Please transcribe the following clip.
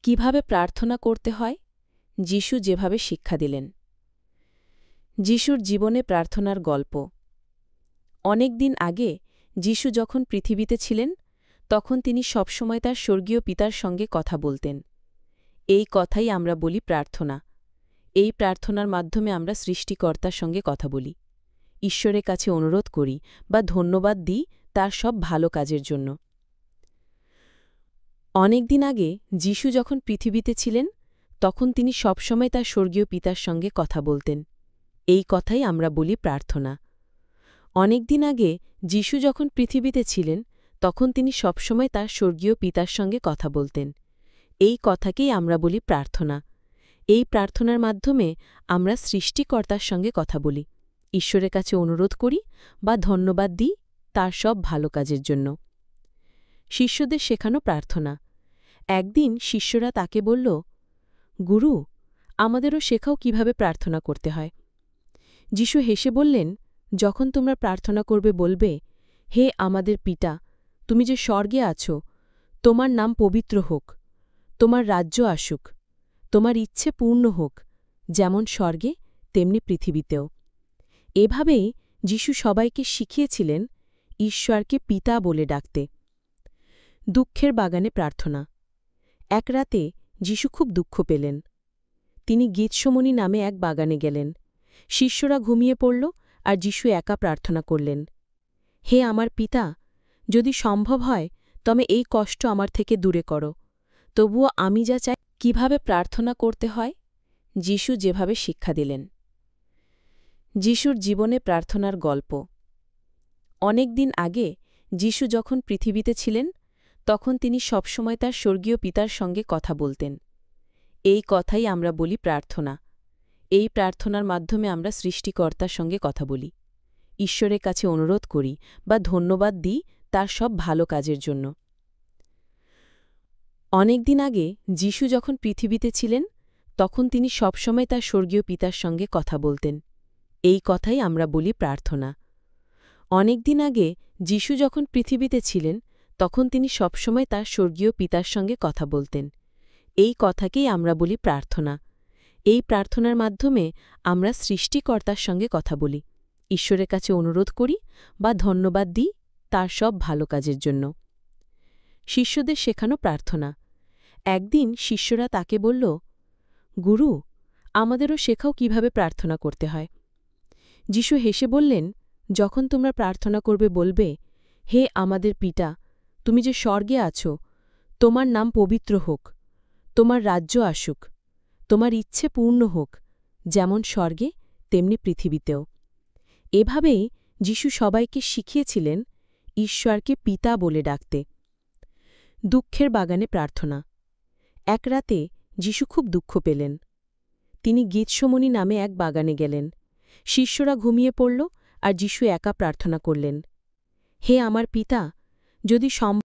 কিভাবে প্রার্থনা করতে হয় যিশু যেভাবে শিক্ষা দিলেন। যিশুর জীবনে প্রার্থনার গল্প। অনেক দিন আগে যিশু যখন পৃথিবীতে ছিলেন তখন তিনি সবসময় তার স্বর্গীয় পিতার সঙ্গে কথা বলতেন। এই কথাই আমরা বলি প্রার্থনা। এই প্রার্থনার মাধ্যমে আমরা সৃষ্টিকর্তার সঙ্গে কথা বলি, ঈশ্বরের কাছে অনুরোধ করি বা ধন্যবাদ দিই তার সব ভালো কাজের জন্য। অনেক দিন আগে যিশু যখন পৃথিবীতে ছিলেন তখন তিনি সবসময় তার স্বর্গীয় পিতার সঙ্গে কথা বলতেন। এই কথাই আমরা বলি প্রার্থনা। অনেক দিন আগে যিশু যখন পৃথিবীতে ছিলেন তখন তিনি সবসময় তার স্বর্গীয় পিতার সঙ্গে কথা বলতেন। এই কথাকেই আমরা বলি প্রার্থনা। এই প্রার্থনার মাধ্যমে আমরা সৃষ্টিকর্তার সঙ্গে কথা বলি, ঈশ্বরের কাছে অনুরোধ করি বা ধন্যবাদ দিই তার সব ভালো কাজের জন্য। শিষ্যদের শেখানো প্রার্থনা। একদিন শিষ্যরা তাকে বলল, গুরু, আমাদেরও শেখাও কিভাবে প্রার্থনা করতে হয়। যিশু হেসে বললেন, যখন তোমরা প্রার্থনা করবে বলবে, হে আমাদের পিতা, তুমি যে স্বর্গে আছো, তোমার নাম পবিত্র হোক, তোমার রাজ্য আসুক, তোমার ইচ্ছে পূর্ণ হোক, যেমন স্বর্গে তেমনি পৃথিবীতেও। এভাবেই যিশু সবাইকে শিখিয়েছিলেন ঈশ্বরকে পিতা বলে ডাকতে। দুঃখের বাগানে প্রার্থনা। এক রাতে যিশু খুব দুঃখ পেলেন। তিনি গেতসেমানি নামে এক বাগানে গেলেন। শিষ্যরা ঘুমিয়ে পড়ল আর যিশু একা প্রার্থনা করলেন, হে আমার পিতা, যদি সম্ভব হয় তবে এই কষ্ট আমার থেকে দূরে করো, তবুও আমি যা চাই। কিভাবে প্রার্থনা করতে হয় যিশু যেভাবে শিক্ষা দিলেন। যিশুর জীবনে প্রার্থনার গল্প। অনেক দিন আগে যিশু যখন পৃথিবীতে ছিলেন তখন তিনি সবসময় তার স্বর্গীয় পিতার সঙ্গে কথা বলতেন। এই কথাই আমরা বলি প্রার্থনা। এই প্রার্থনার মাধ্যমে আমরা সৃষ্টিকর্তার সঙ্গে কথা বলি, ঈশ্বরের কাছে অনুরোধ করি বা ধন্যবাদ দিই তার সব ভালো কাজের জন্য। অনেক দিন আগে যিশু যখন পৃথিবীতে ছিলেন তখন তিনি সবসময় তার স্বর্গীয় পিতার সঙ্গে কথা বলতেন। এই কথাই আমরা বলি প্রার্থনা। অনেক দিন আগে যিশু যখন পৃথিবীতে ছিলেন তখন তিনি সবসময় তার স্বর্গীয় পিতার সঙ্গে কথা বলতেন। এই কথাকেই আমরা বলি প্রার্থনা। এই প্রার্থনার মাধ্যমে আমরা সৃষ্টিকর্তার সঙ্গে কথা বলি, ঈশ্বরের কাছে অনুরোধ করি বা ধন্যবাদ দিই তার সব ভালো কাজের জন্য। শিষ্যদের শেখানো প্রার্থনা। একদিন শিষ্যরা তাকে বলল, গুরু, আমাদেরও শেখাও কিভাবে প্রার্থনা করতে হয়। যিশু হেসে বললেন, যখন তোমরা প্রার্থনা করবে বলবে, হে আমাদের পিতা, তুমি যে স্বর্গে আছো, তোমার নাম পবিত্র হোক, তোমার রাজ্য আসুক, তোমার ইচ্ছে পূর্ণ হোক, যেমন স্বর্গে তেমনি পৃথিবীতেও। এভাবেই যিশু সবাইকে শিখিয়েছিলেন ঈশ্বরকে পিতা বলে ডাকতে। দুঃখের বাগানে প্রার্থনা। এক রাতে যিশু খুব দুঃখ পেলেন। তিনি গেতসেমানি নামে এক বাগানে গেলেন। শিষ্যরা ঘুমিয়ে পড়ল আর যিশু একা প্রার্থনা করলেন, হে আমার পিতা, যদি সম্ভব